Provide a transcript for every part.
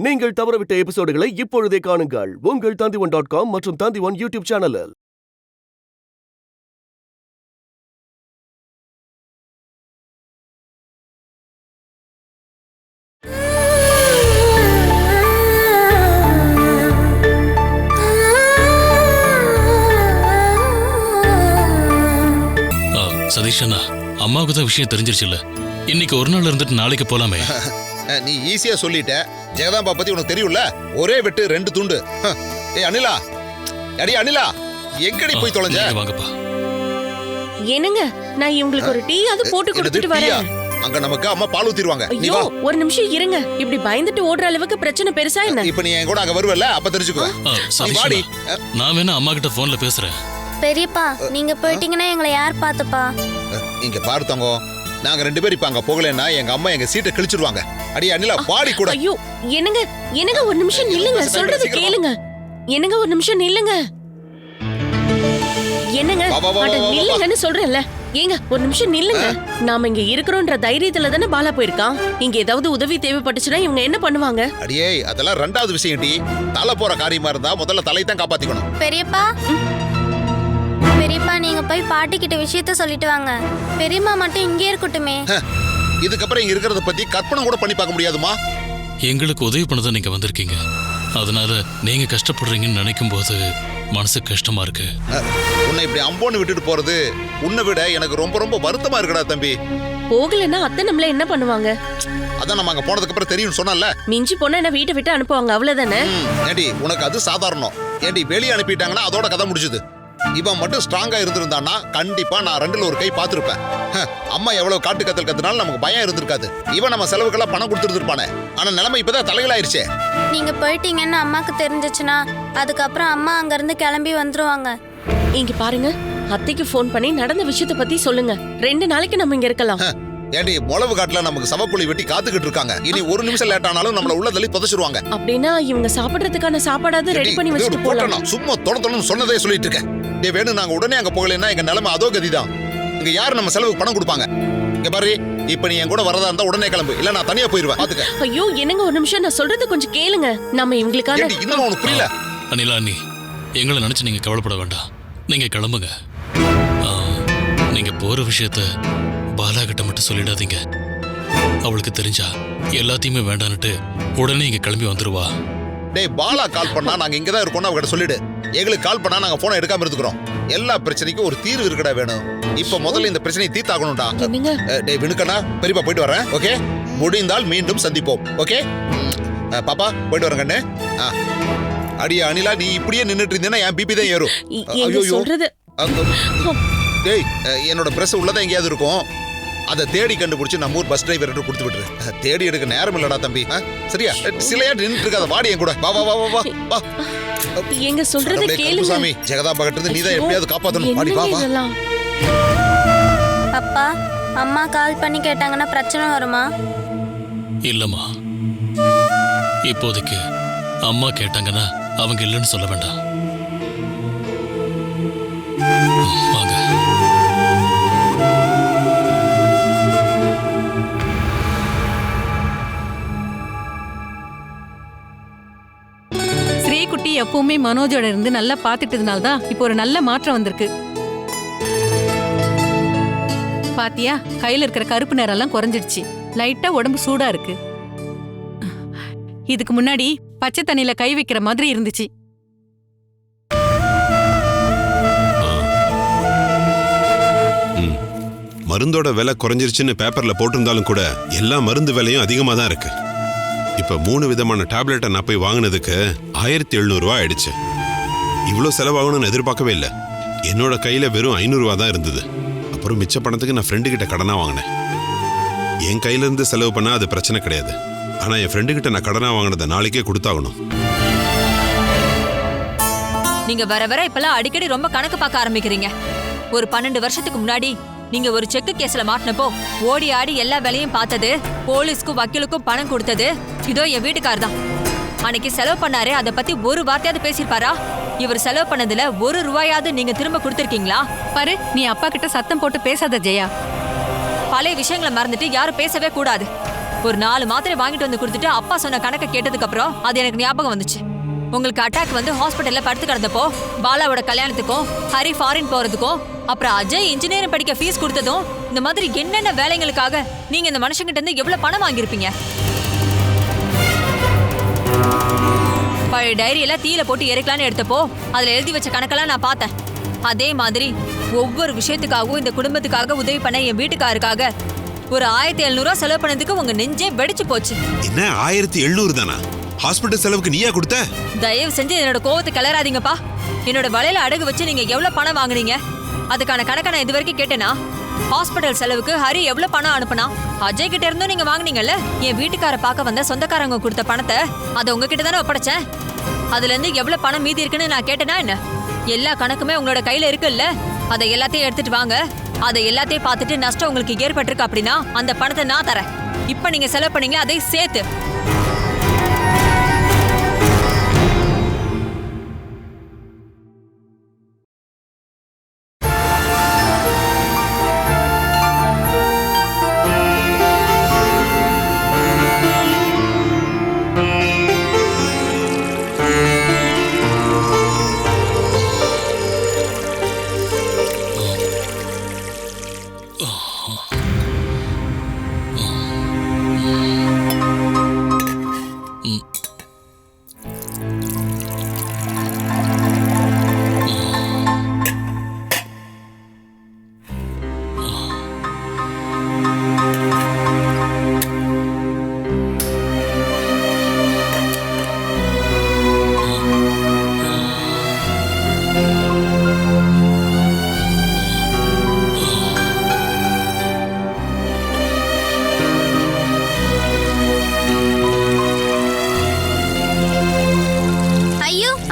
நீங்கள் தவறவிட்ட எபிசோடுகளை இப்பொழுதே காணுங்கள் உங்கள் Tandivan.com மற்றும் Tandivan யூடியூப் சேனலில். சதீஷ் அண்ணா, அம்மாவுக்கு தான் விஷயம் தெரிஞ்சிருச்சுல்ல. இன்னைக்கு ஒரு நாள் இருந்துட்டு நாளைக்கு போலாமே. நீ ஈஸியா சொல்லிட்ட. ஜெகதாம்பா பத்தி உனக்கு தெரியும்ல, ஒரே வெட்டு ரெண்டு துண்டு. ஏய் அனிலா, அடி அனிலா, எங்கடி போய் தொலைஞ்ச? வாங்கப்பா. என்னங்க, நான் இவங்களுக்கு ஒரு டீ அது போட்டு கொடுத்துட்டு வரேன். அங்க நமக்கு அம்மா பால் ஊத்திடுவாங்க. நீ வா. ஒரு நிமிஷம் இருங்க. இப்படி பயந்துட்டு ஓடுற அளவுக்கு பிரச்சனை பெருசா என்ன? இப்போ நீ என் கூட அங்க வருவல, அப்ப தெரிஞ்சுக்கோ. வாடி. நான் வேணா அம்மா கிட்ட போன்ல பேசுறேன். பெரியப்பா, நீங்க போயிட்டீங்கன்னா எங்களை யார் பாத்துப்பா? இங்க பாரு தங்கம், நாங்க ரெண்டு பேரும் இப்ப அங்க போகலன்னா எங்க அம்மா எங்க சீட்டை கிழிச்சிடுவாங்க. அடி அனிலா, வாடி கூட. ஐயோ, என்னங்க என்னங்க, ஒரு நிமிஷம் நில்லுங்க, சொல்றது கேளுங்க. என்னங்க, ஒரு நிமிஷம் நில்லுங்க. என்னங்க, அட நில்லுங்கன்னு சொல்றேன்ல. ஏங்க, ஒரு நிமிஷம் நில்லுங்க. நாம இங்க இருக்கிறோம்ன்ற தைரியத்துல தானே பாலா போயிருக்கான். இங்க ஏதாவது உதவி தேவைப்பட்டுச்சுன்னா இவங்க என்ன பண்ணுவாங்க? அடியே, அதெல்லாம் ரெண்டாவது விஷயம் டி. தலை போற காரியமா இருந்தா முதல்ல தலை தான் காப்பாத்திக்கணும். பெரியப்பா, பெரியப்பா, நீங்க போய் பாட்டி கிட்ட விஷயத்த சொல்லிட்டு வாங்க. பெரியம்மா மட்டும் இங்கே இருக்கட்டுமே. இதுக்கப்புறம் இங்க இருக்கிறத பத்தி கற்பனை கூட பண்ணி பார்க்க முடியாதுமா. எங்களுக்கு உதவி பண்ணதான் நீங்க வந்திருக்கீங்க. அதனால நீங்க கஷ்டப்படுறீங்கன்னு நினைக்கும் போது மனசு கஷ்டமா இருக்கு. உன்னை இப்படி அம்போன்னு விட்டுட்டு போறது உன்னை விட எனக்கு ரொம்ப ரொம்ப வருத்தமா இருக்குடா தம்பி. போகலன்னா அத்தை நம்மள என்ன பண்ணுவாங்க? அதான் நம்ம அங்க போனதுக்கு அப்புறம் தெரியும் சொன்னல. மிஞ்சி போனா என்ன வீட்டை விட்டு அனுப்புவாங்க, அவ்வளவுதானே. ஏண்டி, உனக்கு அது சாதாரணம். ஏண்டி, வெளியே அனுப்பிட்டாங்கன்னா அதோட கதை முடிஞ்சது. இவன் மட்டும் ஸ்ட்ராங்கா இருந்திருந்தானா கண்டிப்பா நான் ரெண்டுல ஒரு கை பாத்துருப்பேன். அம்மா எவ்வளவு காட்டு கத்தல் கத்துனாலும் நமக்கு பயம் இருந்திருக்காது. இவன் நம்ம செலவுக்கெல்லாம் பணம் கொடுத்துருப்பானே. ஆனா நிலைமை இப்பதான் தலைகளாயிருச்சே. நீங்க போயிட்டீங்கன்னு அம்மாக்கு தெரிஞ்சிச்சுன்னா அதுக்கப்புறம் அம்மா அங்க இருந்து கிளம்பி வந்துருவாங்க. இங்க பாருங்க, அத்தைக்கு போன் பண்ணி நடந்த விஷயத்த பத்தி சொல்லுங்க. 2 நாளைக்கு நம்ம இங்க இருக்கலாம். ஏண்டி, முளவு காட்டுல நமக்கு சவக்குழி வெட்டி காத்துக்கிட்டு இருக்காங்க. இனி ஒரு நிமிஷம் லேட் ஆனாலும் நம்மள உள்ள தள்ளி புதைச்சிருவாங்க. அப்படின்னா இவங்க சாப்பிடுறதுக்கான சாப்பாடாவது ரெடி பண்ணி வச்சுட்டு போலாம். சும்மா தொடர்ந்து சொன்னதே சொல்லிட்டு இருக்கேன். டே வேணும், நாங்க உடனே அங்க போகலைன்னா எங்க நிலைமை அதோ கதிதான். இங்க யாரு நம்ம செலவுக்கு பணம் கொடுப்பாங்க? இங்க பாரு, இப்ப நீ என் கூட வரதா இருந்தா உடனே கிளம்பு, இல்ல நான் தனியா போயிருவேன். பாத்துக்க. ஐயோ, என்னங்க, ஒரு நிமிஷம், நான் சொல்றது கொஞ்சம் கேளுங்க. நம்ம இவங்களுக்கான இன்னும் உனக்கு புரியல. அனிலா அண்ணி, எங்களை நினைச்சு நீங்க கவலைப்பட வேண்டாம். நீங்க கிளம்புங்க. நீங்க போற விஷயத்த பாலா கிட்ட மட்டும் சொல்லிடாதீங்க. அவளுக்கு தெரிஞ்சா எல்லாத்தையுமே வேண்டான்னுட்டு உடனே இங்க கிளம்பி வந்துருவா. டேய், பாலா கால் பண்ணா நாங்க இங்கதான் இருக்கோம்னு அவகிட்ட சொல்லிடு. எங்களுக்கு கால் பண்ணா நாங்க போனை எடுக்காம இருந்துக்கிறோம். எல்லா பிரச்சனைக்கும் ஒரு தீர்வு இருக்கடா வேணும். இப்ப முதல்ல இந்த பிரச்சனையை தீர்த்தாகணும்டா. டேய் வினுக்கண்ணா, பெரியப்பா போயிட்டு வரேன். ஓகே, முடிந்தால் மீண்டும் சந்திப்போம். ஓகே பாப்பா, போயிட்டு வரேன் கண்ணு. அடியா அனிலா, நீ இப்படியே நின்னுட்டு இருந்தீங்கன்னா என் பிபி தான் ஏறும். ஐயோ, டேய், என்னோட பிரஸ் உள்ளதான் எங்கேயாவது இருக்கும். அதை தேடி கண்டுபிடிச்சு நம்ம ஊர் பஸ் டிரைவர்கிட்ட கொடுத்து விட்டுரு. தேடி எடுக்க நேரம் இல்லடா தம்பி. சரியா? சிலையா நின்னுட்டு இருக்காத, வாடி என் கூட. வா வா வா வா வா. எங்க சொல்றத கேளுங்க சாமி. ஜெகதாம்பா கிட்ட இருந்து நீதான் எப்படியாவது காப்பாத்தணும். வாடி வா வா. அப்பா, அம்மா கால் பண்ணி கேட்டாங்கன்னா பிரச்சனை வருமா? இல்லம்மா, இப்போதைக்கு அம்மா கேட்டாங்கன்னா அவங்க இல்லைன்னு சொல்ல வேண்டாம். வாங்க. குட்டி எப்பவுமே மனோஜோட இருந்து நல்லா பாத்துட்டதுனால தான் இப்போ ஒரு நல்ல மாற்றம் வந்திருக்கு. பாத்தியா, கையில இருக்கிற கருப்பு நேரம் குறைஞ்சிடுச்சு. லைட்டா உடம்பு சூடா இருக்கு. இதுக்கு முன்னாடி பச்சை தண்ணியில கை வைக்கிற மாதிரி இருந்துச்சு. மருந்தோட விலை குறைஞ்சிருச்சுன்னு பேப்பர்ல போட்டிருந்தாலும் கூட எல்லா மருந்து விலையும் அதிகமா தான் இருக்கு. இப்ப 3 விதமான டேப்லெட்டை நான் போய் வாங்கினதுக்கு 1700 ரூபாய் ஆயிடுச்சு. இவ்வளோ செலவாகணும்னு எதிர்பார்க்கவே இல்லை. என்னோட கையில வெறும் 500 ரூபா தான் இருந்தது. அப்புறம் மிச்ச பணத்துக்கு நான் ஃப்ரெண்டு கிட்ட கடனா வாங்கினேன். என் கையில இருந்து செலவு பண்ணா அது பிரச்சனை கிடையாது. ஆனா என் ஃப்ரெண்டு கிட்ட நான் கடனா வாங்கினதை நாளைக்கே கொடுத்தாகணும். நீங்க வர வர இப்பெல்லாம் அடிக்கடி ரொம்ப கணக்கு பார்க்க ஆரம்பிக்கிறீங்க. ஒரு 12 வருஷத்துக்கு முன்னாடி நீங்க ஒரு செக்கு கேஸ்ல மாட்டினப்போ ஓடி ஆடி எல்லா வேலையும் பார்த்தது, போலீஸ்க்கும் வக்கீலுக்கும் பணம் கொடுத்தது இதோ என் வீட்டுக்கார் தான். அன்னைக்கு செலவு பண்ணாரே, அதை பத்தி ஒரு வார்த்தையாவது பேசிருப்பாரா? இவர் செலவு பண்ணதுல 1 ரூபாயாவது நீங்க திரும்ப கொடுத்திருக்கீங்களா? பாரு, நீ அப்பா கிட்ட சத்தம் போட்டு பேசாத ஜெயா. பழைய விஷயங்களை மறந்துட்டு யாரும் பேசவே கூடாது. ஒரு 4 மாத்திரை வாங்கிட்டு வந்து கொடுத்துட்டு அப்பா சொன்ன கணக்கை கேட்டதுக்கு அப்புறம் அது எனக்கு ஞாபகம் வந்துச்சு. உங்களுக்கு அட்டாக் வந்து ஹாஸ்பிட்டல்ல படுத்து கிடந்தப்போ பாலாவோட கல்யாணத்துக்கும் ஹரி ஃபாரின் போறதுக்கும் அப்புறம் அஜய் இன்ஜினியரிங் படிக்க ஃபீஸ் கொடுத்ததும் இந்த மாதிரி என்னென்ன வேலைங்களுக்காக நீங்க இந்த மனுஷங்கிட்ட இருந்து எவ்வளவு பணம் வாங்கியிருப்பீங்க? பழைய டைரியெல்லாம் தீயில போட்டு எரிக்கலான்னு எடுத்தப்போ அதுல எழுதி வச்ச கணக்கெல்லாம் நான் பார்த்தேன். அதே மாதிரி ஒவ்வொரு விஷயத்துக்காகவும் இந்த குடும்பத்துக்காக உதவி பண்ண என் வீட்டுக்காருக்காக ஒரு 1700 செலவு பண்ணதுக்கு உங்க நெஞ்சே வெடிச்சு போச்சு. என்ன 1700 தானா? ஹாஸ்பிட்டல் செலவுக்கு நீயா கொடுத்த? தயவு செஞ்சு என்னோட கோவத்தை கிளறாதீங்கப்பா. என்னோட வலையில அடகு வச்சு நீங்க எவ்வளவு பணம் வாங்குனீங்க அதுக்கான கணக்கை நான் இது வரைக்கும் கேட்டேனா? ஹாஸ்பிட்டல் செலவுக்கு ஹரி எவ்வளவு பணம் அனுப்புனா? அஜய் கிட்ட இருந்தும் நீங்க வாங்குனீங்கல்ல? என் வீட்டுக்கார பார்க்க வந்த சொந்தக்காரங்க கொடுத்த பணத்தை அதை உங்ககிட்ட தானே ஒப்படைச்சேன். அதுல இருந்து எவ்வளவு பணம் மீதி இருக்குன்னு நான் கேட்டேனா என்ன? எல்லா கணக்குமே உங்களோட கையில இருக்குல்ல? அதை எல்லாத்தையும் எடுத்துட்டு வாங்க. அதை எல்லாத்தையும் பார்த்துட்டு நஷ்டம் உங்களுக்கு ஏற்பட்டிருக்கு அப்படின்னா அந்த பணத்தை நான் தரேன். இப்ப நீங்க செலவு பண்ணீங்க அதை சேர்த்து.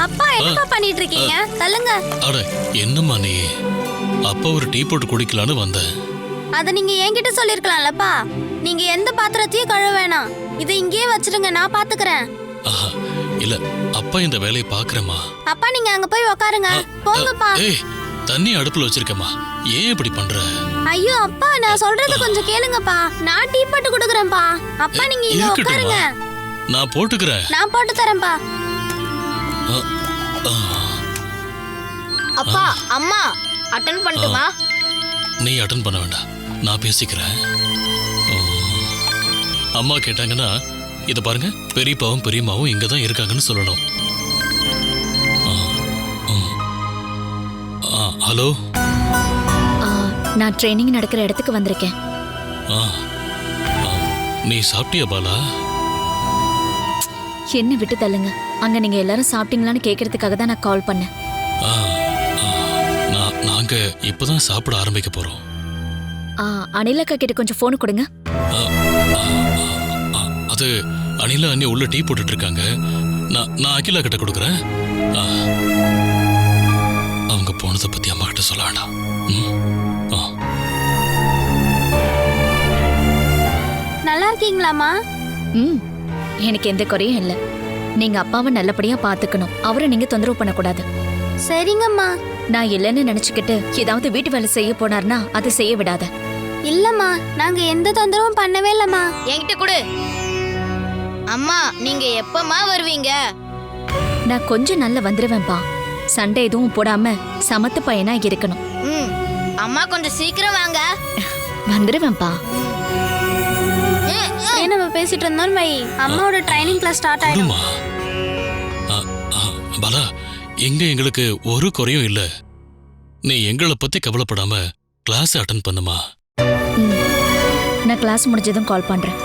அப்பா என்னப்பா பண்ணிட்டு இருக்கீங்க? தள்ளுங்க. அட என்னம்மா நீ? அப்பா ஒரு டீ போட்டு குடிக்கலான்னு வந்தேன். அத நீங்க என்கிட்ட சொல்லிருக்கலாம்லப்பா. நீங்க எந்த பாத்திரத்தையும் கழுவ வேணாம். இதை இங்கேயே வச்சிருங்க, நான் பாத்துக்கறேன். இல்ல அப்பா இந்த வேலையை பாக்குறேம்மா. அப்பா நீங்க அங்க போய் உட்காருங்க. போங்கப்பா. ஏய் தண்ணி அடுப்புல வச்சிருக்கேம்மா, ஏன் இப்படி பண்ற? ஐயோ அப்பா, நான் சொல்றது கொஞ்சம் கேளுங்கப்பா. நான் டீ போட்டு குடுக்குறேன்ப்பா. அப்பா நீங்க இங்க உட்காருங்க. நான் போட்டுக்கிறேன். நான் போட்டு தரேன்ப்பா. அப்பா அம்மா அட்டெண்ட் பண்ணட்டுமா? நீ அட்டெண்ட் பண்ண வேண்டாம், நான் பேசிக்கிறேன். அம்மா கேட்டாங்கன்னா இத பாருங்க, பெரியப்பாவும் பெரியம்மாவும் இங்க தான் இருக்காங்கன்னு சொல்லணும். ஹலோ, நான் ட்ரைனிங் நடக்கிற இடத்துக்கு வந்திருக்கேன். நீ சாப்பிட்டியா பாலா? என்ன விட்டு தள்ளுங்க. அங்க நீங்க எல்லாரும் சாப்பிட்டீங்களான்னு கேக்குறதுக்காக தான் நான் கால் பண்ணேன். நாங்க இப்பதான் சாப்பிட ஆரம்பிக்க போறோம். அனிலக்கா கிட்ட கொஞ்சம் போன் கொடுங்க. அது அனிலா அண்ணி உள்ள டீ போட்டுட்டு இருக்காங்க. நான் அகிலா கிட்ட கொடுக்குறேன். அவங்க போனதை பத்தி அம்மா கிட்ட சொல்ல வேண்டாம். நல்லா இருக்கீங்களாமா? எனக்கு எந்த குறையும் இல்லை. நீங்க அப்பாவை நல்லபடியா பாத்துக்கணும். அவரை நீங்க தொந்தரவு பண்ணக்கூடாது. சரிங்கம்மா. நான் இல்லைன்னு நினைச்சுக்கிட்டு ஏதாவது வீட்டு வேலை செய்ய போனார்னா அதை செய்ய விடாத. இல்லம்மா, நாங்க எந்த தொந்தரவும் பண்ணவே இல்லம்மா. என்கிட்ட கொடு. அம்மா நீங்க எப்பமா வருவீங்க? நான் கொஞ்சம் நல்லா வந்துருவேன்பா. சண்டை எதுவும் போடாம சமத்து பையனா இருக்கணும். அம்மா கொஞ்சம் சீக்கிரம் வாங்க. வந்துருவேன்பா. நம்ம பேசிட்டு இருந்தோம் வை, அம்மாவோட ட்ரைனிங் கிளாஸ் ஸ்டார்ட் ஆயிடும். பாலா, எங்க எங்களுக்கு ஒரு குறையும் இல்ல. நீ எங்களை பத்தி கவலைப்படாம கிளாஸ் அட்டெண்ட் பண்ணுமா? நான் கிளாஸ் முடிஞ்சதும் கால் பண்றேன்.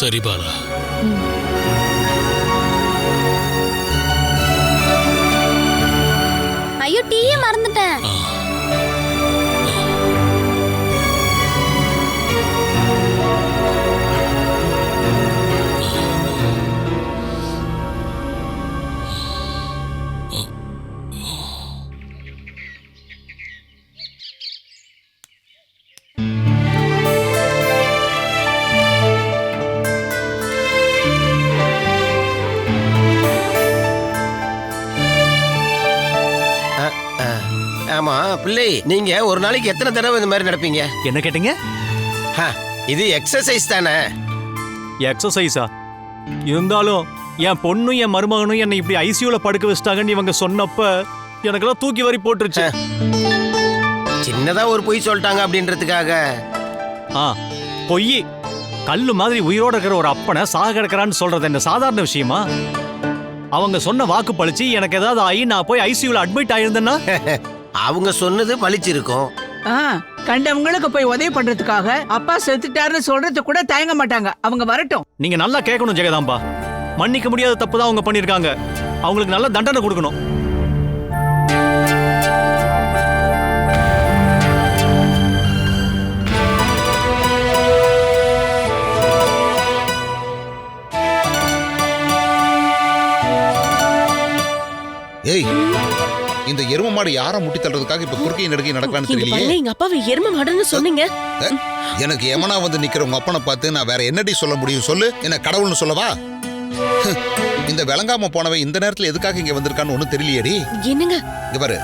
சரி பாலா. ஐயோ டீயே மறந்துட்டேன். ஆமா பிள்ளை, நீங்க ஒரு நாளைக்கு எத்தனை தடவை இந்த மாதிரி நடப்பீங்க? என்ன கேட்டீங்க? இது எக்ஸசைஸ் தானே? எக்ஸசைஸா? இருந்தாலும் என் பொண்ணும் என் மருமகனும் என்னை இப்படி ஐசியூல படுக்க வச்சிட்டாங்கன்னு இவங்க சொன்னப்ப எனக்கெல்லாம் தூக்கி வரி போட்டுருச்சு. சின்னதா ஒரு பொய் சொல்லிட்டாங்க அப்படின்றதுக்காக. பொய். கல்லு மாதிரி உயிரோட இருக்கிற ஒரு அப்பனை சாக கிடக்கிறான்னு சொல்றது என்ன சாதாரண விஷயமா? அவங்க சொன்ன வாக்கு பழிச்சு எனக்கு ஏதாவது ஆகி நான் போய் ஐசியூல அட்மிட் ஆயிருந்தேன்னா அவங்க சொன்னது பழிச்சிருக்கும். கண்டவங்களுக்கு போய் உதவி பண்றதுக்காக அப்பா செத்துட்டாருன்னு சொல்றது கூட தயங்க மாட்டாங்க. அவங்க வரட்டும். நீங்க நல்லா கேட்கணும் ஜெகதாம்பா. மன்னிக்க முடியாத தப்பு தான் அவங்க பண்ணிருக்காங்க. அவங்களுக்கு நல்ல தண்டனை கொடுக்கணும். ஏய், இந்த எரும மாடு யாரை முட்டி தள்ளுறதுக்காக இப்ப குறுக்கையும் நெடுக்கையும் நடக்கலான்னு தெரியலையே. எங்க அப்பாவை எரும மாடுன்னு சொன்னீங்க. எனக்கு எமனா வந்து நிக்கிற உங்க அப்பனை பார்த்து நான் வேற என்னடி சொல்ல முடியும் சொல்லு? என்ன கடவுள்னு சொல்லவா? இந்த விளங்காம போனவன் இந்த நேரத்துல எதுக்காக இங்க வந்திருக்கான்னு ஒண்ணும் தெரியலையேடி. என்னங்க இங்க பாரு,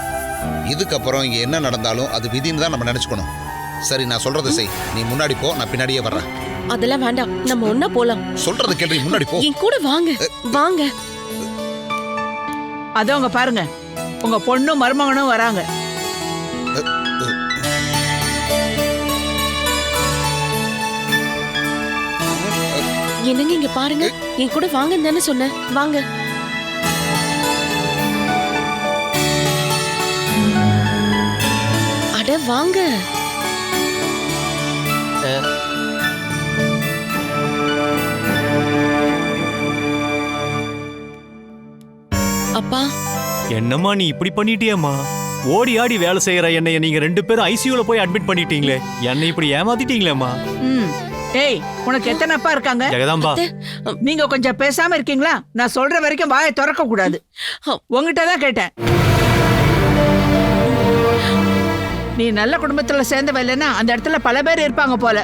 இதுக்கப்புறம் இங்க என்ன நடந்தாலும் அது விதின்னு தான் நம்ம நினைச்சுக்கணும். சரி, நான் சொல்றதை செய். நீ முன்னாடி போ, நான் பின்னாடியே வர்றேன். அதெல்லாம் வேண்டாம், நம்ம ஒன்னா போலாம். சொல்றதை கேள்வி, முன்னாடி போ. என் கூட வாங்க வாங்க. அதவங்க பாருங்க, உங்க பொண்ணும் மருமகனும் வராங்க. என்னங்க இங்க பாருங்க, என் கூட வாங்கன்னு தானே சொன்னேன். வாங்க. அட வாங்க. அப்பா, என்னம்மா நீ இப்படி பண்ணிட்டியம்மா? ஓடி ஆடி வேலை செய்யற என்னைய நீங்க 2 பேரும் ஐசியூல போய் அட்மிட் பண்ணிட்டீங்களே. என்னை இப்படி ஏமாத்திட்டீங்களேம்மா. ஏய், உனக்கு எத்தனை அப்பா இருக்காங்க? ஜெகதாம்பா, நீங்க கொஞ்சம் பேசாம இருக்கீங்களா? நான் சொல்ற வரைக்கும் வாயை திறக்க கூடாது. உங்ககிட்ட தான் கேட்டேன். நீ நல்ல குடும்பத்துல சேர்ந்தவ இல்லைன்னா அந்த இடத்துல பல பேர் இருப்பாங்க போல.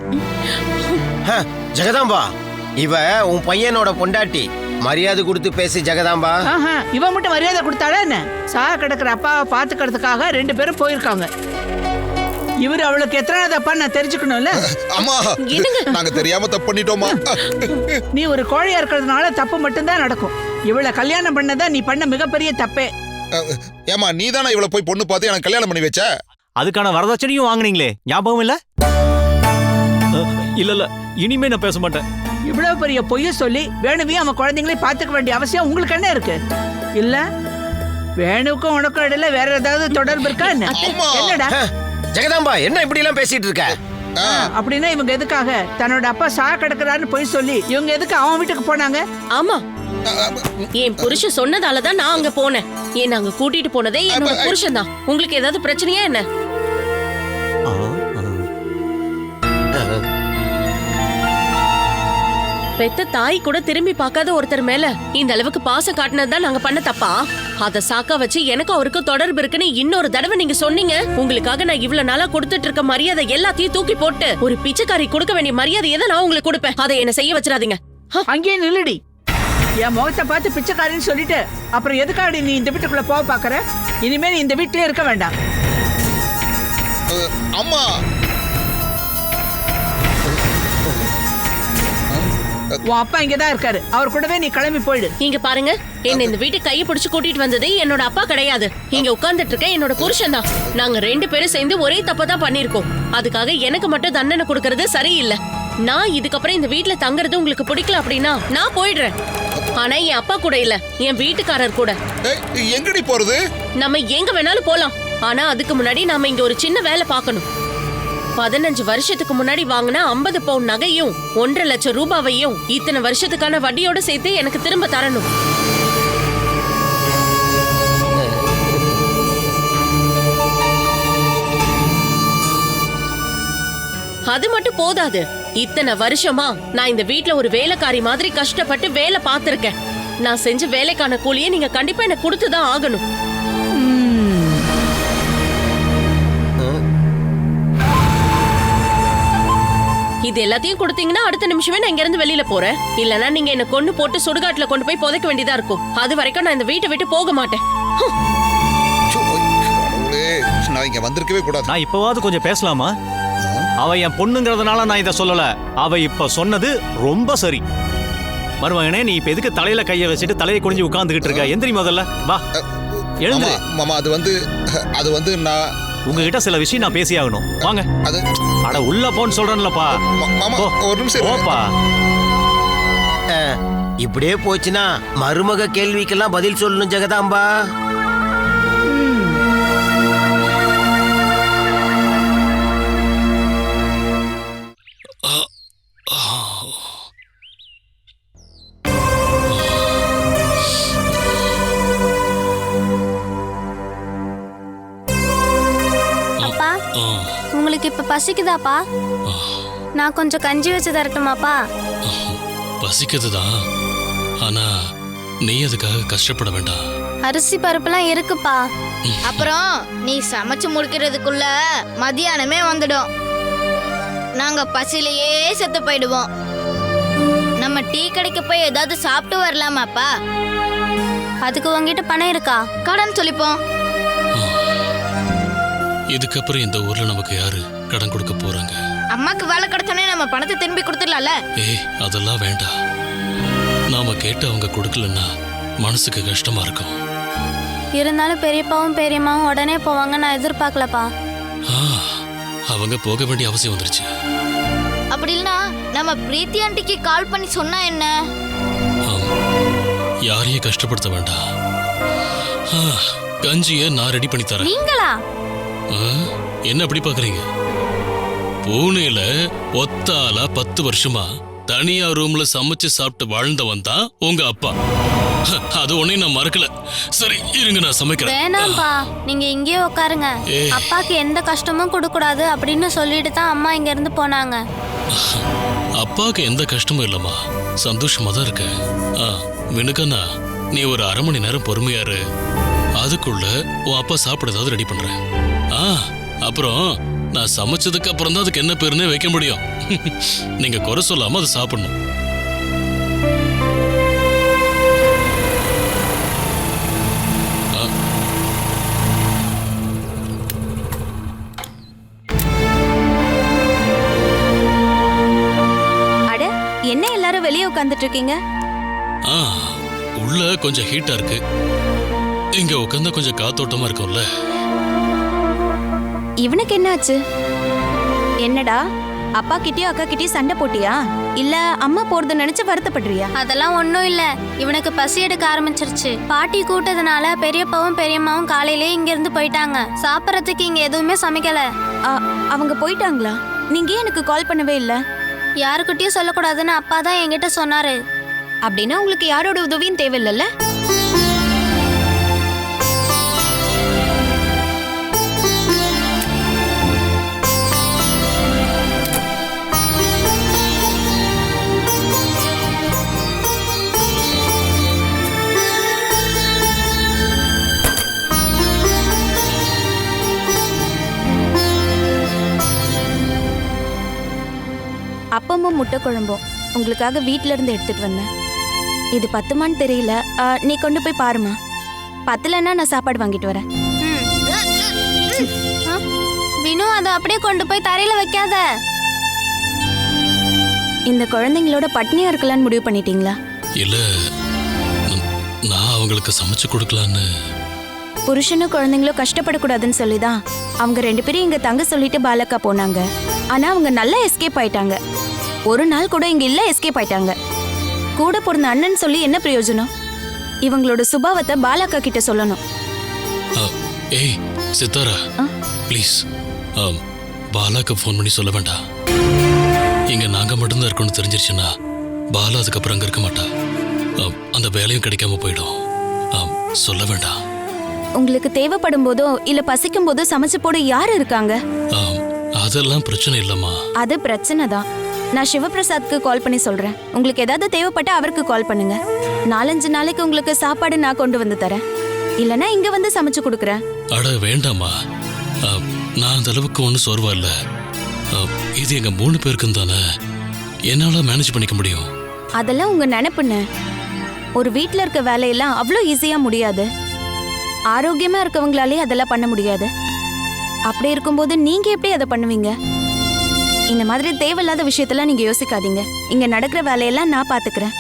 ஜெகதாம்பா, இவ உன் பையனோட பொண்டாட்டி. மரியாதை கொடுத்து பேசி ஜெகதாம்பா. இவன் மட்டும் மரியாதை கொடுத்தாளா என்ன? சாக கிடக்குற அப்பாவை பாத்துக்கிறதுக்காக 2 பேரும் போயிருக்காங்க. இவரு அவளுக்கு எத்தனாவது அப்பா நான் தெரிஞ்சுக்கணும்ல. அம்மா, நாங்க தெரியாம தப்பு பண்ணிட்டோமா? நீ ஒரு கோழையா இருக்கிறதுனால தப்பு மட்டும்தான் நடக்கும். இவளை கல்யாணம் பண்ணதான் நீ பண்ண மிகப்பெரிய தப்பே. ஏமா, நீ தானே இவளை போய் பொண்ணு பார்த்து எனக்கு கல்யாணம் பண்ணி வச்ச? அதுக்கான வரதட்சணையும் வாங்குனீங்களே, ஞாபகம் இல்ல? இல்ல, இனிமே நான் பேச மாட்டேன். இவ்வளவு பெரிய பொய்ய சொல்லி வேணுவையும் அவன் குழந்தைங்களே பாத்துக்க வேண்டிய அவசியம் உங்களுக்கு என்ன இருக்கு? இல்ல வேணுக்கும் உனக்கும் இடையில வேற ஏதாவது தொடர்பு இருக்கா என்ன? என்னடா ஜெகதாம்பா, என்ன இப்படி எல்லாம் பேசிட்டு இருக்க? அப்படின்னா இவங்க எதுக்காக தன்னோட அப்பா சாக கிடக்குறான்னு பொய் சொல்லி இவங்க எதுக்கு அவன் வீட்டுக்கு போனாங்க? ஆமா, என் புருஷன் சொன்னதாலதான் நான் அங்க போனேன். ஏன் அங்க கூட்டிட்டு போனதே என்னோட புருஷன் தான். உங்களுக்கு ஏதாவது பிரச்சனையா என்ன? பெத்த தாய் கூட திரும்பி பார்க்காத ஒருத்தர் மேல இந்த அளவுக்கு பாசம் காட்டினதுதான் நாங்க பண்ண தப்பா? அத சாக்கா வச்சு எனக்கும் அவருக்கும் தொடர்பு இருக்குன்னு இன்னொரு தடவை நீங்க சொன்னீங்க. உங்களுக்காக நான் இவ்வளவு நாளா கொடுத்துட்டு இருக்க மரியாதை எல்லாத்தையும் தூக்கி போட்டு ஒரு பிச்சைக்காரி கொடுக்க வேண்டிய மரியாதையை தான் நான் உங்களுக்கு கொடுப்பேன். அதை என்ன செய்ய வச்சிடாதீங்க. அங்கேயே நில்லுடி. என் முகத்தை பார்த்து பிச்சைக்காரின்னு சொல்லிட்டு அப்புறம் எதுக்காடி நீ இந்த வீட்டுக்குள்ள போக பாக்குற? இனிமே நீ இந்த வீட்டிலே இருக்க வேண்டாம். அம்மா, உன் அப்பா இங்கதான் இருக்காரு. அவர் கூடவே நீ கிளம்பி போயிடு. இங்க பாருங்க, என்ன இந்த வீட்டுக்கு கையை பிடிச்சு கூட்டிட்டு வந்தது என்னோட அப்பா கிடையாது. இங்க உட்கார்ந்துட்டு இருக்க என்னோட புருஷன் தான். நாங்க 2 பேரும் சேர்ந்து ஒரே தப்பதான் பண்ணிருக்கோம். அதுக்காக எனக்கு மட்டும் தண்டனை கொடுக்கறது சரியில்லை. நான் இதுக்கப்புறம் இந்த வீட்டுல தங்குறது உங்களுக்கு பிடிக்கல அப்படின்னா நான் போயிடுறேன். ஆனா என் அப்பா கூட இல்ல, என் வீட்டுக்காரர் கூட. எங்கடி போறது? நம்ம எங்க வேணாலும் போலாம். ஆனா அதுக்கு முன்னாடி நாம இங்க ஒரு சின்ன வேலை பார்க்கணும். 15 வருஷத்துக்கு முன்னாடி வாங்கின 50 பவுன் நகையும் 1.5 லட்சம் ரூபாவையும் இத்தனை வருஷத்துக்கான வட்டியோட சேர்த்து எனக்கு திரும்ப தரணும். அது மட்டும் போதாது. இத்தனை வருஷமா நான் இந்த வீட்ல ஒரு வேலைக்காரி மாதிரி கஷ்டப்பட்டு வேலை பார்த்திருக்கேன். நான் செஞ்ச வேலைக்கான கூலியை நீங்க கண்டிப்பா எனக்கு கொடுத்துதான் ஆகணும். இது எல்லாத்தையும் கொடுத்தீங்கன்னா அடுத்த நிமிஷமே நான் இங்க இருந்து வெளியில போறேன். இல்லனா நீங்க என்ன கொண்டு போட்டு சுடுகாட்டுல கொண்டு போய் புதைக்க வேண்டியதா இருக்கும். அது வரைக்கும் நான் இந்த வீட்டை விட்டு போக மாட்டேன். நான் இங்க வந்திருக்கவே கூடாது. நான் இப்பவாவது கொஞ்சம் பேசலாமா? அவ என் பொண்ணுங்கிறதுனால நான் இதை சொல்லல. அவ இப்ப சொன்னது ரொம்ப சரி. மருமகனே, நீ இப்ப எதுக்கு தலையில கைய வச்சுட்டு தலையை குனிஞ்சு உட்கார்ந்துகிட்டு இருக்க? எந்திரி முதல்ல, வா எழுந்து. மாமா அது வந்து நான் உங்ககிட்ட சில விஷயம் நான் பேசியாகணும். வாங்க. அது அட உள்ள போன்னு சொல்றேன்லப்பா. மாமா ஒரு நிமிஷம் போப்பா. இப்படியே போச்சுன்னா மருமக கேள்விக்கெல்லாம் பதில் சொல்லணும் ஜெகதாம்பா. அப்பா, உங்களுக்கு இப்ப பசிக்குதாப்பா? நான் கொஞ்சம் கஞ்சி வச்சு தரட்டுமாப்பா? பசிக்குதுதான், ஆனா நீ அதுக்காக கஷ்டப்பட வேண்டாம். அரிசி பருப்புலாம் இருக்குப்பா. அப்புறம் நீ சமைச்சு முடிக்கிறதுக்குள்ள மதியானமே வந்துடும். நாங்க பசிலேயே செத்து போயிடுவோம். நம்ம டீ கடைக்கு போய் ஏதாவது சாப்பிட்டு வரலாமாப்பா? அதுக்கு உங்ககிட்ட பணம் இருக்கா? கடன் சொல்லிப்போம். இதுக்கப்புறம் இந்த ஊர்ல நமக்கு யாரு கடன் கொடுக்க போறாங்க? அம்மாக்கு வேலை கிடைச்சோன்னே நம்ம பணத்தை திரும்பி கொடுத்துடலாம்ல? ஏய், அதெல்லாம் வேண்டாம். நாம கேட்டு அவங்க கொடுக்கலன்னா மனசுக்கு கஷ்டமா இருக்கும். இருந்தாலும் பெரியப்பாவும் பெரியம்மாவும் உடனே போவாங்க நான் எதிர்பார்க்கலப்பா. அவங்க போக வேண்டிய அவசியம் வந்துருச்சு. அப்படி இல்லைன்னா நம்ம பிரீத்தி ஆண்டிக்கு கால் பண்ணி சொன்னா என்ன? யாரையும் கஷ்டப்படுத்த வேண்டாம். கஞ்சிய நான் ரெடி பண்ணி தரேன். நீங்களா? என்ன அப்படி பாக்குறீங்க? பூனேல ஒத்தாலா 10 வருஷமா தனியா ரூம்ல சமைச்சு சாப்பிட்டு வாழ்ந்தவன் தான் உங்க அப்பா. அது ஒன்னையும் நான் மறக்கல. சரி இருங்க, நான் சமைக்கிறேன். வேணாம்ப்பா, நீங்க இங்கேயே உட்காருங்க. அப்பாக்கு எந்த கஷ்டமும் கொடுக்க கூடாது அப்படின்னு சொல்லிட்டு தான் அம்மா இங்க இருந்து போனாங்க. அப்பாக்கு எந்த கஷ்டமும் இல்லம்மா, சந்தோஷமா தான் இருக்கு. மினுக்கண்ணா, நீ ஒரு 1/2 மணி நேரம் பொறுமையா இரு. அதுக்குள்ள உன் அப்பா சாப்பிட ஏதாவது ரெடி பண்றேன். அப்புறம் நான் சமைச்சதுக்கு அப்புறம் தான் அதுக்கு என்ன பேருன்னு வைக்க முடியும். நீங்க குறை சொல்லாம அதை சாப்பிடணும். அட, என்ன எல்லாரும் வெளியே உட்கார்ந்துட்டு இருக்கீங்க? உள்ள கொஞ்சம் ஹீட்டா இருக்கு, இங்க உட்கார்ந்தா கொஞ்சம் காத்தோட்டமா இருக்கும்ல. இவனுக்கு என்னாச்சு? என்னடா, அப்பா கிட்டயும் அக்கா கிட்டயும் சண்டை போட்டியா? இல்ல அம்மா போறது நினைச்சு வருத்தப்படுறியா? அதெல்லாம் ஒண்ணும் இல்ல. இவனுக்கு பசி எடுக்க ஆரம்பிச்சிருச்சு. பாட்டி கூட்டதுனால பெரியப்பாவும் பெரியம்மாவும் காலையிலே இங்க இருந்து போயிட்டாங்க. சாப்பிடறதுக்கு இங்க எதுவுமே சமைக்கல. அவங்க போயிட்டாங்களா? நீங்க எனக்கு கால் பண்ணவே இல்ல? யாருக்கிட்டயும் சொல்லக்கூடாதுன்னு அப்பா தான் என்கிட்ட சொன்னாரு. அப்படின்னா உங்களுக்கு யாரோட உதவியும் தேவையில்லைல்ல? அப்பமும் முட்டை குழம்பும் உங்களுக்காக வீட்ல இருந்து எடுத்துட்டு வந்தேன். இது பத்துமான்னு தெரியல, நீ கொண்டு போய் பாருமா. பத்தலன்னா நான் சாப்பாடு வாங்கிட்டு வரேன். வினு, அதை அப்படியே கொண்டு போய் தரையில வைக்காத. இந்த குழந்தைங்களோட பட்னியா இருக்கலாம்னு முடிவு பண்ணிட்டீங்களா? இல்ல, நான் அவங்களுக்கு சமைச்சு கொடுக்கலான்னு. புருஷனும் குழந்தைங்களும் கஷ்டப்படக்கூடாதுன்னு சொல்லிதான் அவங்க 2 பேரும் இங்க தங்க சொல்லிட்டு பாலக்கா போனாங்க. ஆனா அவங்க நல்லா எஸ்கேப் ஆயிட்டாங்க. ஒரு நாள் கூட இங்க இல்ல எஸ்கேப் ஆயிட்டாங்க. கூட பிறந்த அண்ணன் சொல்லி என்ன பிரயோஜனம்? இவங்களோட சுபாவத்தை பாலாக்கா கிட்ட சொல்லணும். ஏய் சித்தாரா, ப்ளீஸ் பாலாக்கு ஃபோன் பண்ணி சொல்ல வேண்டாம். இங்க நாங்க மட்டும்தான் இருக்கணும்னு தெரிஞ்சிருச்சுன்னா பாலா அதுக்கப்புறம் அங்க இருக்க மாட்டா. அந்த வேலையும் கிடைக்காம போயிடும். சொல்ல வேண்டாம். உங்களுக்கு தேவைப்படும் போதோ இல்ல பசிக்கும் போதோ சமைச்சு போட யாரு இருக்காங்க? அதெல்லாம் பிரச்சனை இல்லம்மா. அது பிரச்சனை தான். நான் சிவபிரசாத்க்கு கால் பண்ணி சொல்றேன். உங்களுக்கு ஏதாவது தேவைப்பட்டா அவருக்கு கால் பண்ணுங்க. 4-5 நாளைக்கு உங்களுக்கு சாப்பாடு நான் கொண்டு வந்து தரேன். இல்லனா இங்க வந்து சமைச்சு கொடுக்கறேன். அட வேண்டாமா, நான் அந்த அளவுக்கு ஒன்றும் சோர்வா இல்ல. இது எங்க 3 பேருக்கும் தானே, என்னால மேனேஜ் பண்ணிக்க முடியும். அதெல்லாம் உங்க நினைப்புன்னு. ஒரு வீட்ல இருக்க வேலையெல்லாம் அவ்வளோ ஈஸியா முடியாது. ஆரோக்கியமா இருக்கவங்களாலே அதெல்லாம் பண்ண முடியாது. அப்படி இருக்கும்போது நீங்க எப்படி அதை பண்ணுவீங்க? இந்த மாதிரி தேவையில்லாத விஷயத்தெல்லாம் நீங்க யோசிக்காதீங்க. இங்க நடக்கிற வேலையெல்லாம் நான் பாத்துக்கிறேன்.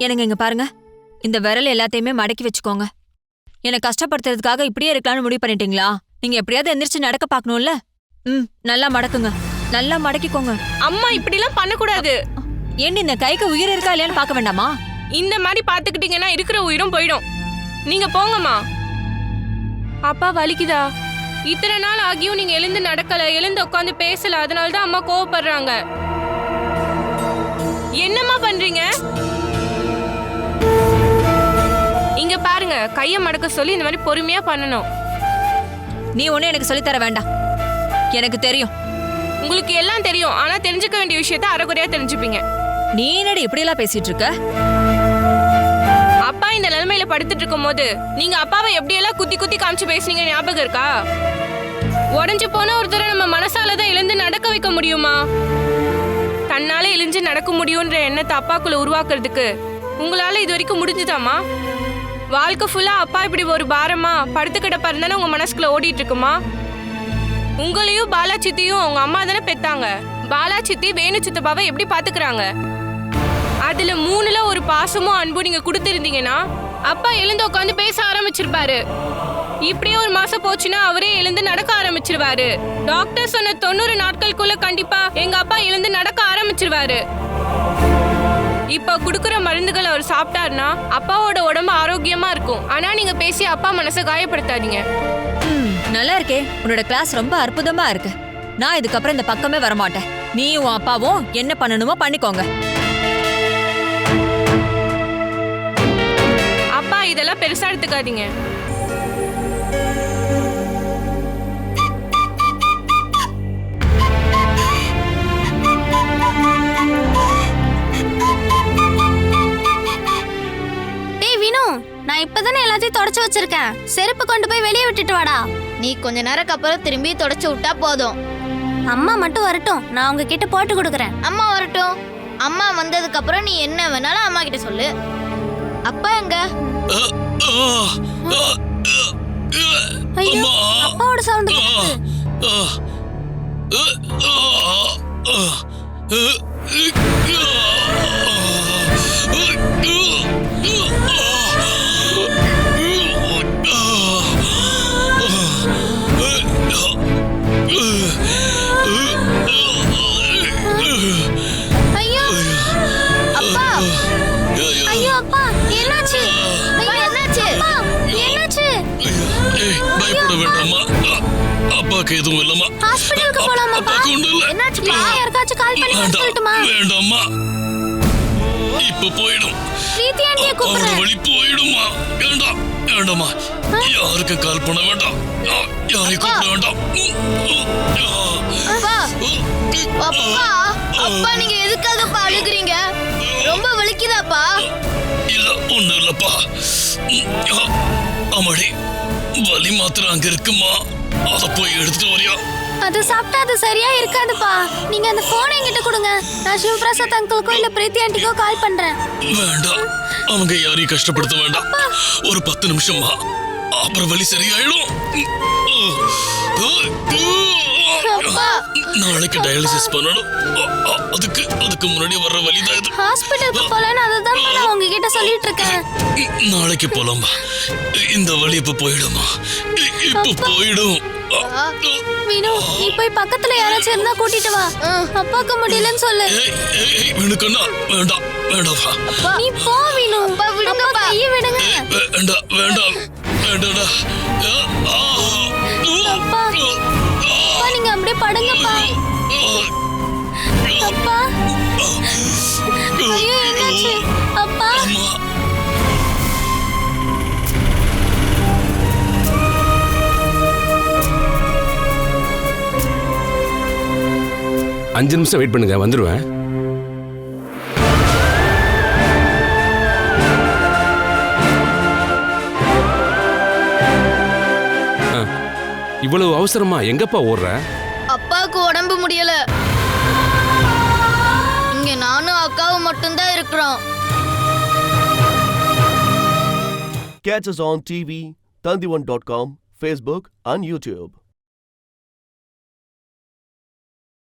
எனக்கு இங்க பாருங்க, இந்த விரல் எல்லாத்தையுமே மடக்கி வச்சுக்கோங்க. என்னை கஷ்டப்படுத்துறதுக்காக இப்படியே இருக்கலாம்னு முடிவு பண்ணிட்டீங்களா? நீங்க எப்படியாவது எந்திரிச்சு நடக்க பார்க்கணும்ல. நல்லா மடக்குங்க, நல்லா மடக்கிக்கோங்க. அம்மா இப்படிலாம் பண்ணக்கூடாது. ஏண்டி இந்த கைக்கு உயிர் இருக்கா இல்லையான்னு பார்க்க வேண்டாமா? இந்த மாதிரி பாத்துக்கிட்டீங்கன்னா இருக்கிற உயிரும் போயிடும். நீங்க போங்கம்மா. அப்பா வலிக்குதா? இத்தனை நாள் ஆகியும் நீங்க எழுந்து நடக்கல, எழுந்து உட்காந்து பேசல, அதனாலதான் அம்மா கோவப்படுறாங்க. என்னம்மா பண்றீங்க? இங்க பாருங்க, கைய மடக்க சொல்லி இந்த மாதிரி பொறுமையா பண்ணணும். நீ ஒண்ணு எனக்கு சொல்லித்தர வேண்டாம், எனக்கு தெரியும். உங்களுக்கு எல்லாம் தெரியும், ஆனா தெரிஞ்சுக்க வேண்டிய விஷயத்த அரைகுறையா தெரிஞ்சுப்பீங்க. நீ என்னடி இப்படி எல்லாம் பேசிட்டு இருக்க? அப்பா இந்த நிலைமையில படுத்துட்டு இருக்கும் போது நீங்க அப்பாவை எப்படியெல்லாம் குத்தி குத்தி காமிச்சு பேசுனீங்க ஞாபகம் இருக்கா? உடஞ்சு போன ஒருத்தரை நம்ம மனசாலதான் எழுந்து நடக்க வைக்க முடியுமா? தன்னால எழுந்து நடக்க முடியும்ன்ற எண்ணத்தை அப்பாக்குள்ள உருவாக்குறதுக்கு உங்களால இது வரைக்கும் முடிஞ்சுதாமா? வாழ்க்கை ஃபுல்லா அப்பா இப்படி ஒரு பாரமா படுத்துக்கிட்ட பாருந்தானே உங்க மனசுக்குள்ள ஓடிட்டு இருக்குமா? உங்களையும் பாலா சித்தியும் உங்க அம்மா தானே பெத்தாங்க. பாலா சித்தி வேணு சித்தப்பாவை எப்படி பாத்துக்கிறாங்க? அதுல 3ல ஒரு பாசமும் அன்பும் நீங்க கொடுத்திருந்தீங்கன்னா அப்பா எழுந்து உட்காந்து பேச ஆரம்பிச்சிருப்பாரு. இப்படியே ஒரு மாசம் போச்சுன்னா அவரே எழுந்து நடக்க ஆரம்பிச்சிருவாரு. டாக்டர் சொன்ன 90 நாட்களுக்குள்ள கண்டிப்பா எங்க அப்பா எழுந்து நடக்க ஆரம்பிச்சிருவாரு. இப்ப குடுக்குற மருந்துகள் அவர் சாப்பிட்டாருன்னா அப்பாவோட உடம்பு ஆரோக்கியமா இருக்கும். ஆனா நீங்க பேசி அப்பா மனசை காயப்படுத்தாதீங்க. நல்லா இருக்கே, உன்னோட கிளாஸ் ரொம்ப அற்புதமா இருக்கு. நான் இதுக்கப்புறம் இந்த பக்கமே வரமாட்டேன். நீயும் உன் அப்பாவும் என்ன பண்ணணுமோ பண்ணிக்கோங்க. அப்பா இதெல்லாம் பெருசா எடுத்துக்காதீங்க. நான் இப்பதானே எல்லாத்தையும் தொடச்சு வச்சிருக்கேன். செருப்பு கொண்டு போய் வெளியே விட்டுட்டு வாடா. நீ கொஞ்ச நேரத்துக்கு அப்புறம் திரும்பி தொடச்சு விட்டா போதும். அம்மா மட்டும் வரட்டும், நான் உங்ககிட்ட போட்டு கொடுக்குறேன். அம்மா வரட்டும். அம்மா வந்ததுக்கு அப்புறம் நீ என்ன வேணாலும் அம்மா கிட்ட சொல்லு. அப்பா எங்க? ஐயோ, அப்பாவோட சவுண்ட் அப்பாக்கு எதுவும் இல்லம்மா. ஹாஸ்பிடலுக்கு போலாமா? அப்பாக்கு ஒண்ணும் இல்ல. என்னாச்சுப்பா? யாருக்காச்சும் கால் பண்ணி சொல்லட்டுமா? வேண்டாம்மா, இப்ப போயிடும். பிரீத்தி ஆண்டியை கூப்பிடுறேன். வழி போயிடுமா? வேண்டாம் வேண்டாம்மா, யாருக்கு கால் பண்ண வேண்டாம், யாரையும் கூப்பிட வேண்டாம். அப்பா அப்பா அப்பா நீங்க எதுக்காக அழுகுறீங்க? ரொம்ப வலிக்குதாப்பா? இல்ல ஒண்ணும் இல்லப்பா. அம்மாடி, வலி மாத்திரம் அங்க இருக்குமா, அத போய் எடுத்துட்டு வரியா? அது சாப்பிட்டா அது சரியா இருக்காதுப்பா. நீங்க அந்த போன் என்கிட்ட கொடுங்க, நான் சிவபிரசாத் அங்கிளுக்கோ இல்ல பிரீத்தி ஆண்டிக்கோ கால் பண்றேன். வேண்டாம், அவங்க யாரையும் கஷ்டப்படுத்த வேண்டாம். ஒரு 10 நிமிஷமா, அப்புறம் வலி சரியாயிடும். நாளைக்கு டயாலிசிஸ் பண்ணணும். அதுக்கு முன்னாடி வர்ற வலிதான் இது. ஹாஸ்பிடலுக்கு போலான்னு அதுதான் நான் உங்ககிட்ட சொல்லிட்டு இருக்கேன். நாளைக்கு போலாமா? இந்த வலி இப்ப போயிடுமா? இப்ப போயிடும். வினு, நீ போய் பக்கத்துல யாராச்சும் இருந்தா கூட்டிட்டு வா. அப்பாக்கு முடியலன்னு சொல்லு. வினுக்கண்ணா, வேண்டாம் வேண்டாம், நீ போ வினு. அப்பா கையை விடுங்க. வேண்டாம் வேண்டாம் வேண்டாடா. அப்பா, நீங்க அப்படியே படுங்கப்பா. அப்பா, ஐயோ என்னாச்சு? அப்பா, 5 நிமிஷம் வெயிட் பண்ணுங்க, வந்துடுவேன். இவ்வளவு அவசரமா எங்கப்பா ஓடுற? அப்பாவுக்கு உடம்பு முடியல. இங்க நானும் அக்காவும் மட்டும்தான் இருக்கிறோம். Catch us on TV, Tandivan.com, Facebook and YouTube.